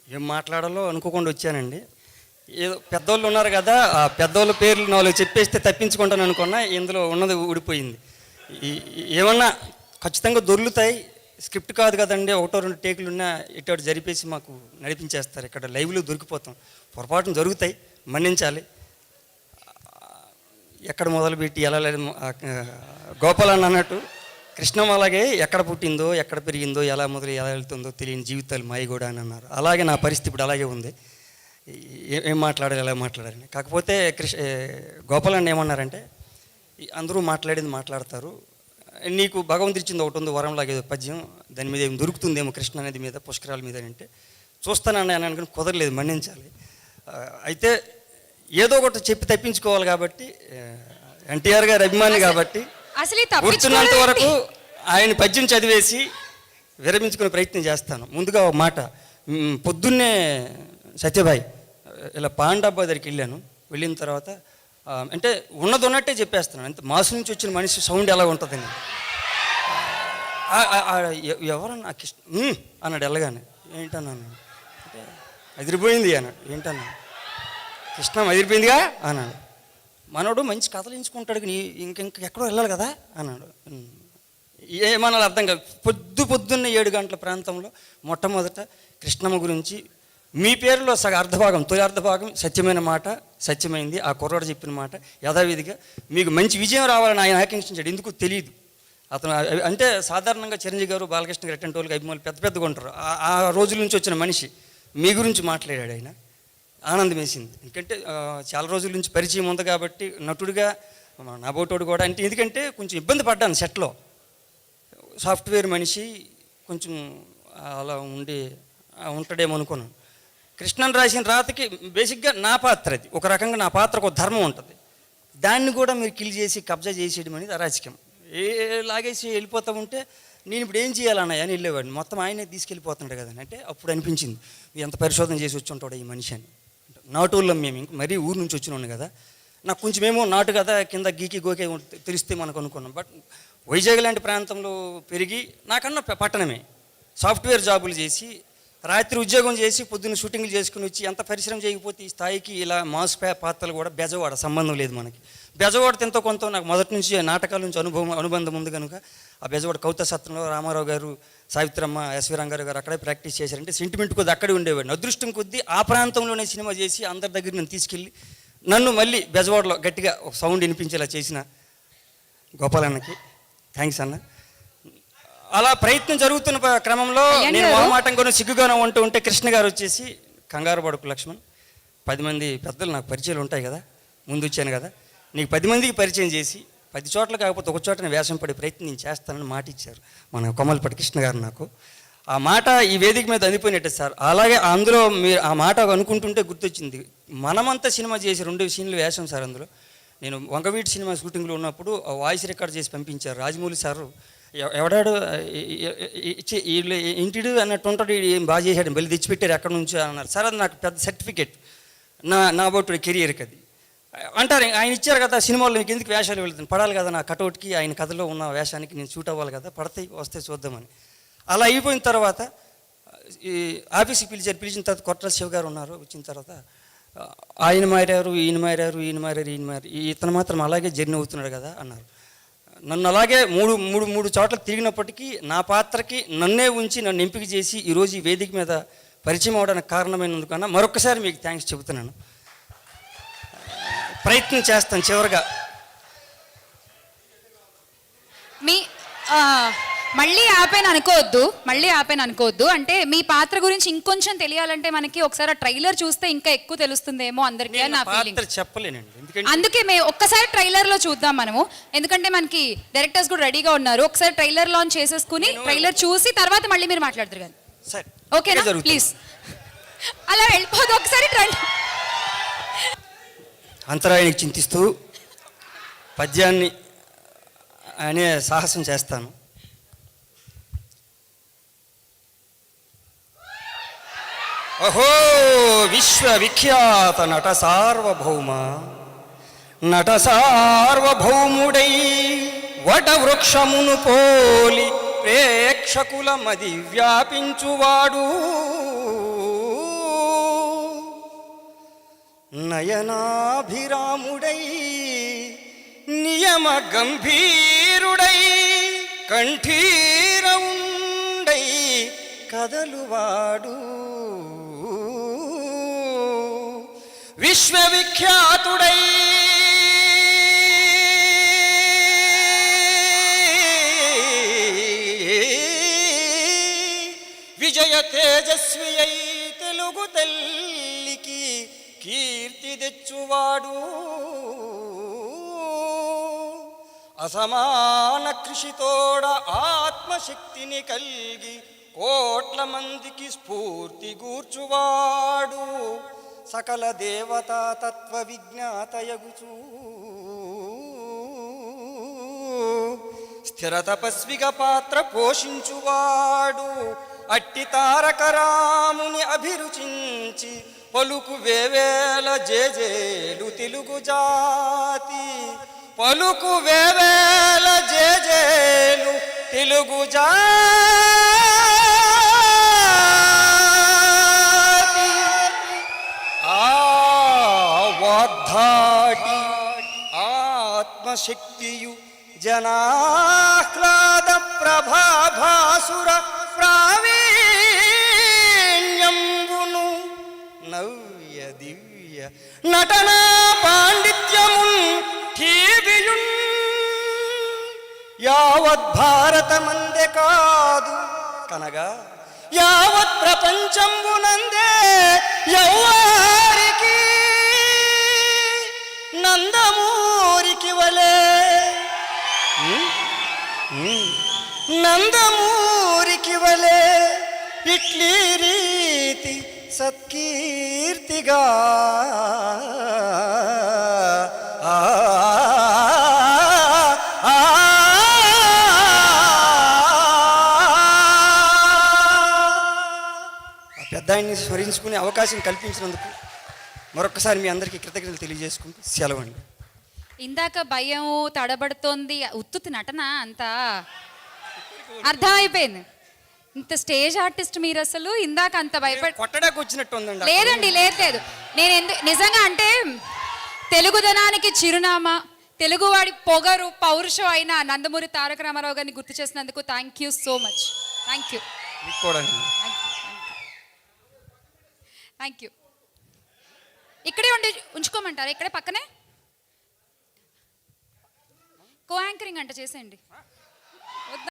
ఏం మాట్లాడాలో అనుకోకుండా వచ్చానండి. ఏదో పెద్దోళ్ళు ఉన్నారు కదా, ఆ పెద్దోళ్ళ పేర్లు నాలుగు చెప్పేస్తే తప్పించుకుంటాను అనుకున్నా, ఇందులో ఉన్నది ఊడిపోయింది. ఏమన్నా ఖచ్చితంగా దొర్లుతాయి, స్క్రిప్ట్ కాదు కదండి, ఒకటో రెండు టేకులు ఉన్నా ఇటు జరిపేసి మాకు నడిపించేస్తారు. ఇక్కడ లైవ్లో దొరికిపోతాం, పొరపాటున జరుగుతాయి, మన్నించాలి. ఎక్కడ మొదలుపెట్టి ఎలా లేదు, గోపాలన్న అన్నట్టు కృష్ణం అలాగే ఎక్కడ పుట్టిందో ఎక్కడ పెరిగిందో ఎలా మొదలు ఎలా వెళ్తుందో తెలియని జీవితాలు మాయి కూడా అని అన్నారు. అలాగే నా పరిస్థితి ఇప్పుడు అలాగే ఉంది. ఏం మాట్లాడాలి ఎలా మాట్లాడాలని. కాకపోతే గోపాలన్న ఏమన్నారంటే, అందరూ మాట్లాడింది మాట్లాడతారు, నీకు భగవంతుడు ఇచ్చింది ఒకటి ఉంది వరంలాగా ఏదో పద్యం, దాని మీద ఏం దొరుకుతుందేమో కృష్ణ నది మీద పుష్కరాల మీద అంటే చూస్తానని అని అనుకుని కుదరలేదు, మన్నించాలి. అయితే ఏదో ఒకటి చెప్పి తప్పించుకోవాలి కాబట్టి, ఎన్టీఆర్ గారి అభిమాని కాబట్టి గుర్తున్నంత వరకు ఆయన పద్యం చదివేసి విరమించుకునే ప్రయత్నం చేస్తాను. ముందుగా ఒక మాట, పొద్దున్నే సత్యభాయ్ ఇలా పాండాబ్బా దగ్గరికి వెళ్ళిన తర్వాత అంటే ఉన్నది ఉన్నట్టే చెప్పేస్తున్నాను. అంతే, మాసు నుంచి వచ్చిన మనిషి సౌండ్ ఎలా ఉంటుందని. ఎవరన్నా కృష్ణ అన్నాడు వెళ్ళగానే. ఏంటన్నాను అంటే అదిరిపోయింది అన్నాడు. ఏంటన్నాడు, కృష్ణ అదిరిపోయిందిగా అన్నాడు. మనోడు మంచి కథలు ఎంచుకుంటాడు, ఇంకెక్కడో వెళ్ళాలి కదా అన్నాడు. ఏమన్నా అర్థం కాదు. పొద్దున్నే 7 గంటల ప్రాంతంలో మొట్టమొదట కృష్ణమ్మ గురించి మీ పేరులో సగ అర్ధభాగం, తొలి అర్ధభాగం సత్యమైన మాట, సత్యమైంది. ఆ కుర్రాడు చెప్పిన మాట యథావిధిగా మీకు మంచి విజయం రావాలని ఆయన ఆకాంక్షించాడు. ఎందుకు తెలియదు. అతను అంటే సాధారణంగా చిరంజీవి గారు, బాలకృష్ణ గారు అటువంటి వాళ్ళకి అభిమానులు పెద్ద పెద్దగా ఉంటారు. ఆ రోజుల నుంచి వచ్చిన మనిషి మీ గురించి మాట్లాడాడు. ఆయన ఆనందం వేసింది. ఎందుకంటే చాలా రోజుల నుంచి పరిచయం ఉంది కాబట్టి నటుడిగా నాబోటోడు కూడా అంటే, ఎందుకంటే కొంచెం ఇబ్బంది పడ్డాను సెట్లో. సాఫ్ట్వేర్ మనిషి కొంచెం అలా ఉంటాడేమో అనుకున్నాను. కృష్ణన్ రాసిన రాతకి బేసిక్గా నా పాత్ర అది. ఒక రకంగా నా పాత్రకు ఒక ధర్మం ఉంటుంది. దాన్ని కూడా మీరు కిల్ చేసి కబ్జా చేసేయడం అనేది అరాచకం. లాగేసి వెళ్ళిపోతూ ఉంటే నేను ఇప్పుడు ఏం చేయాలన్నాయి అని వెళ్ళేవాడిని. మొత్తం ఆయనే తీసుకెళ్ళిపోతున్నాడు కదా అంటే అప్పుడు అనిపించింది, ఎంత పరిశోధన చేసి వచ్చి ఉంటాడు ఈ మనిషి అని. నాటోళ్ళం మేము, ఇంక మరీ ఊరు నుంచి వచ్చినాను కదా, నాకు కొంచెమేమో నాటు కదా కింద గీకి గోకే తెలిస్తే మనకు అనుకున్నాం. బట్ వైజాగ్ లాంటి ప్రాంతంలో పెరిగి నాకన్నా పట్టణమే సాఫ్ట్వేర్ జాబులు చేసి రాత్రి ఉద్యోగం చేసి పొద్దున్న షూటింగ్లు చేసుకుని వచ్చి ఎంత పరిశ్రమ చేయకపోతే ఈ స్థాయికి ఇలా మాస్ పాత్రలు కూడా బెజవాడ సంబంధం లేదు మనకి. బెజవాడ ఎంతో కొంత నాకు మొదటి నుంచి నాటకాల నుంచి అనుబంధం ఉంది కనుక ఆ బెజవాడ కౌత సత్రంలో రామారావు గారు, సావిత్రమ్మ, ఎస్వి రంగారావు గారు అక్కడే ప్రాక్టీస్ చేశారంటే సెంటిమెంట్ కొద్ది అక్కడే ఉండేవాడిని. అదృష్టం కొద్దీ ఆ ప్రాంతంలోనే సినిమా చేసి అందరి దగ్గర నన్ను తీసుకెళ్ళి నన్ను మళ్ళీ బెజవాడలో గట్టిగా ఒక సౌండ్ వినిపించేలా చేసిన గోపాలన్నకి థ్యాంక్స్ అన్న. అలా ప్రయత్నం జరుగుతున్న క్రమంలో నేను మొహమాటంగానూ సిగ్గుగానూ ఉంటే కృష్ణ గారు వచ్చేసి, కంగారు పడుకు లక్ష్మణ్, 10 మంది పెద్దలు నాకు పరిచయాలు ఉంటాయి కదా, ముందు వచ్చాను కదా, నీకు 10 మందికి పరిచయం చేసి 10 చోట్ల కాకపోతే ఒక చోట నేను వేషం పడే ప్రయత్నం నేను చేస్తానని మాట ఇచ్చారు మన కొమ్మలపాటి కృష్ణ గారు నాకు. ఆ మాట ఈ వేదిక మీద అందిపోయినట్టే సార్. అలాగే అందులో మీరు ఆ మాట అనుకుంటుంటే గుర్తొచ్చింది, మనమంతా సినిమా చేసి 2 సీన్లు వేషం సార్. అందులో నేను వంగవీటి సినిమా షూటింగ్లో ఉన్నప్పుడు వాయిస్ రికార్డ్ చేసి పంపించారు రాజమౌళి సారు. ఎవడాడు ఇంటిడు అన్నట్టు ఉంటాడు, ఏం బాగా చేశాడు, మళ్ళీ తెచ్చిపెట్టారు ఎక్కడి నుంచో అన్నారు సార్. అది నాకు పెద్ద సర్టిఫికేట్ నా అబౌట్ కెరియర్కి. అది అంటారు ఆయన ఇచ్చారు కదా సినిమాలో, మీకు ఎందుకు వేషాలు వెళ్తుంది, పడాలి కదా నా కటౌట్కి, ఆయన కథలో ఉన్న వేషానికి నేను షూట్ అవ్వాలి కదా, పడతాయి వస్తే చూద్దామని. అలా అయిపోయిన తర్వాత ఈ ఆఫీస్కి పిలిచిన తర్వాత కొట్టాల శివ గారు ఉన్నారు. వచ్చిన తర్వాత ఆయన మారారు, ఈయన మారారు, ఇతను మాత్రం అలాగే జర్నీ అవుతున్నాడు కదా అన్నారు. నన్ను అలాగే మూడు చోట్ల తిరిగినప్పటికీ నా పాత్రకి నన్నే ఉంచి నన్ను ఎంపిక చేసి ఈరోజు ఈ వేదిక మీద పరిచయం అవడానికి కారణమైనందుకన్నా మరొకసారి మీకు థ్యాంక్స్ చెబుతున్నాను. ప్రయత్నం చేస్తాను చివరిగా. మళ్ళీ ఆపేను అనుకోవద్దు. అంటే మీ పాత్ర గురించి ఇంకొంచెం తెలియాలంటే మనకి ఒకసారి ట్రైలర్ చూస్తే ఇంకా ఎక్కువ తెలుస్తుందేమో అందరికీ అని నా ఫీలింగ్. చెప్పలేనండి, అందుకే ఒక్కసారి ట్రైలర్ లో చూద్దాం మనము, ఎందుకంటే మనకి డైరెక్టర్స్ కూడా రెడీగా ఉన్నారు. ఒకసారి ట్రైలర్ లాంచ్ చేసేసుకుని ట్రైలర్ చూసి తర్వాత మళ్ళీ మీరు మాట్లాడుతారు కానీ, ఓకేనా? ప్లీజ్ అలా వెళ్ళిపోదు, ఒకసారి అంతరాయానికి చింతిస్తూ పద్యాన్ని అనే సాహసం చేస్తాను. అహో విశ్వవిఖ్యాత నట సార్వభౌముడై వట వృక్షమును పోలి ప్రేక్షకుల మది వ్యాపించువాడు నయనాభిరాముడై నియమ గంభీరుడై కంఠీరవుండై కదలువాడు విశ్వవిఖ్యాతుడై విజయ తేజస్వి అయి తెలుగు తల్లికి కీర్తి తెచ్చువాడు అసమాన కృషితోడ ఆత్మశక్తిని కల్గి కోట్ల మందికి స్ఫూర్తి గూర్చువాడు సకల దేవతా తత్వ విజ్ఞాతయగుచూ స్థిర తపస్విగా పాత్ర పోషించువాడు అట్టి తారక రాముని అభిరుచించి పలుకు వేవేల జేజేలు తెలుగు జాతి పలుకు వేవేల జేజేలు తెలుగు జాతి వాగ్ధాటి ఆత్మశక్తియు జనాహ్లాద ప్రభాభాసుర ప్రావీణ్యంబును నవ్య దివ్య నటనా పాండిత్యమున్ ఠీవియున్ యావత్ భారతమందే కాదు కనగా యావత్ ప్రపంచంబునందే యౌవారికి నందమూరికి వలే నందమూరికి వలే ఇట్లీ రీతి సత్కీర్తిగా ఆ పెద్దాయన్ని స్మరించుకునే అవకాశం కల్పించినందుకు మరొకసారి మీ అందరికీ కృతజ్ఞతలు తెలియజేసుకుంటూ సెలవండి. ఇందాక భయం తడబడుతోంది ఉత్తుతి నటన అంతా అర్థమైపోయింది. ఇంత స్టేజ్ ఆర్టిస్ట్ మీరు అసలు ఇందాక అంత భయపడి కొట్టడానికి వచ్చినట్టు ఉందండి. లేదండి, లేదు. నేను నిజంగా అంటే తెలుగుదనానికి చిరునామా, తెలుగువాడి పొగరు పౌరుషం అయిన నందమూరి తారక రామారావు గారిని గుర్తు చేసినందుకు thank you so much. Thank you. Thank you. ఇక్కడే ఉంచుకోమంటారా? ఇక్కడే పక్కనే కో యాంకరింగ్ అంట చేసేయండి.